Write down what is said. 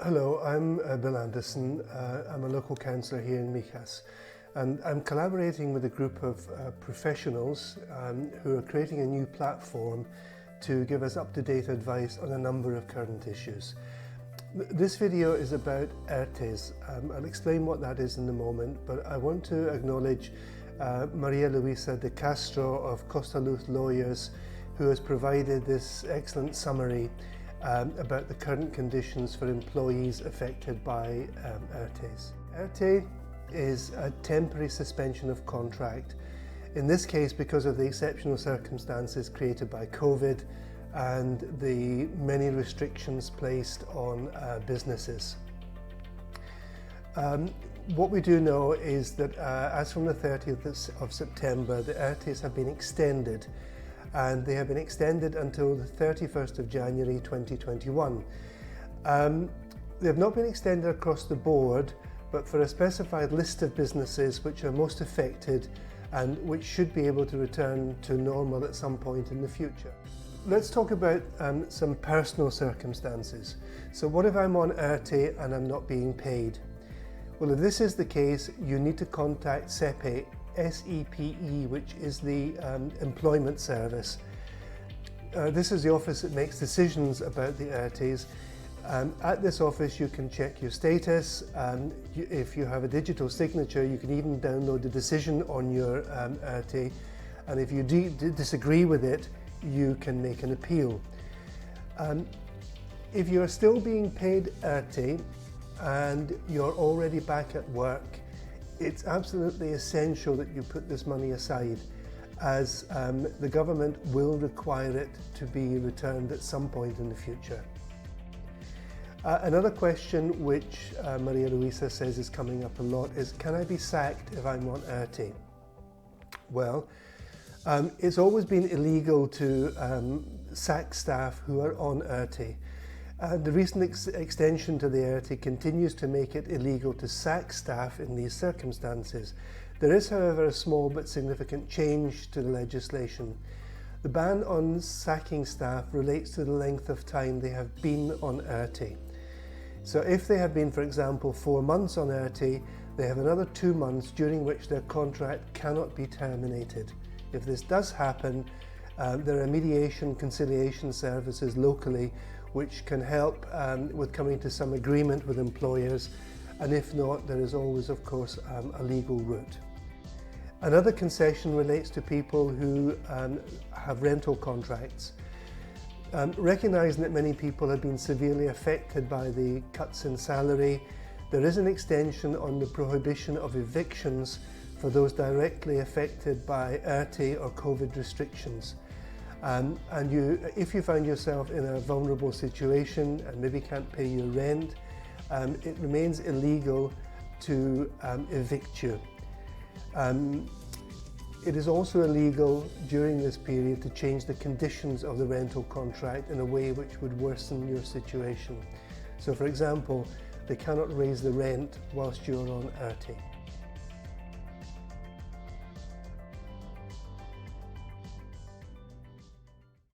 Hello, I'm Bill Anderson. I'm a local councillor here in Mijas, and I'm collaborating with a group of professionals who are creating a new platform to give us up-to-date advice on a number of current issues. This video is about ERTEs. I'll explain what that is in a moment, but I want to acknowledge Maria of CostaLuz Lawyers, who has provided this excellent summary about the current conditions for employees affected by ERTEs. ERTE is a temporary suspension of contract, in this case because of the exceptional circumstances created by COVID and the many restrictions placed on businesses. What we do know is that as from the 30th of September, the ERTEs have been extended, and they have been extended until the 31st of January 2021. They have not been extended across the board, but for a specified list of businesses which are most affected and which should be able to return to normal at some point in the future. Let's talk about some personal circumstances. So what if I'm on ERTE and I'm not being paid? Well, if this is the case, you need to contact SEPE, SEPE, which is the employment service. This is the office that makes decisions about the ERTEs. At this office you can check your status. If you have a digital signature, you can even download the decision on your ERTE, and if you disagree with it, you can make an appeal. If you are still being paid ERTE and you're already back at work, it's absolutely essential that you put this money aside, as the government will require it to be returned at some point in the future. Another question which Maria Luisa says is coming up a lot is, can I be sacked if I'm on ERTE? Well, it's always been illegal to sack staff who are on ERTE. The recent extension to the ERTE continues to make it illegal to sack staff in these circumstances. There is, however, a small but significant change to the legislation. The ban on sacking staff relates to the length of time they have been on ERTE. So if they have been, for example, 4 months on ERTE, they have another 2 months during which their contract cannot be terminated. If this does happen, there are mediation conciliation services locally which can help with coming to some agreement with employers, and if not, there is always, of course, a legal route. Another concession relates to people who have rental contracts. Recognising that many people have been severely affected by the cuts in salary, there is an extension on the prohibition of evictions for those directly affected by ERTE or COVID restrictions. If you find yourself in a vulnerable situation and maybe can't pay your rent, it remains illegal to evict you. It is also illegal during this period to change the conditions of the rental contract in a way which would worsen your situation. So, for example, they cannot raise the rent whilst you're on ERTE.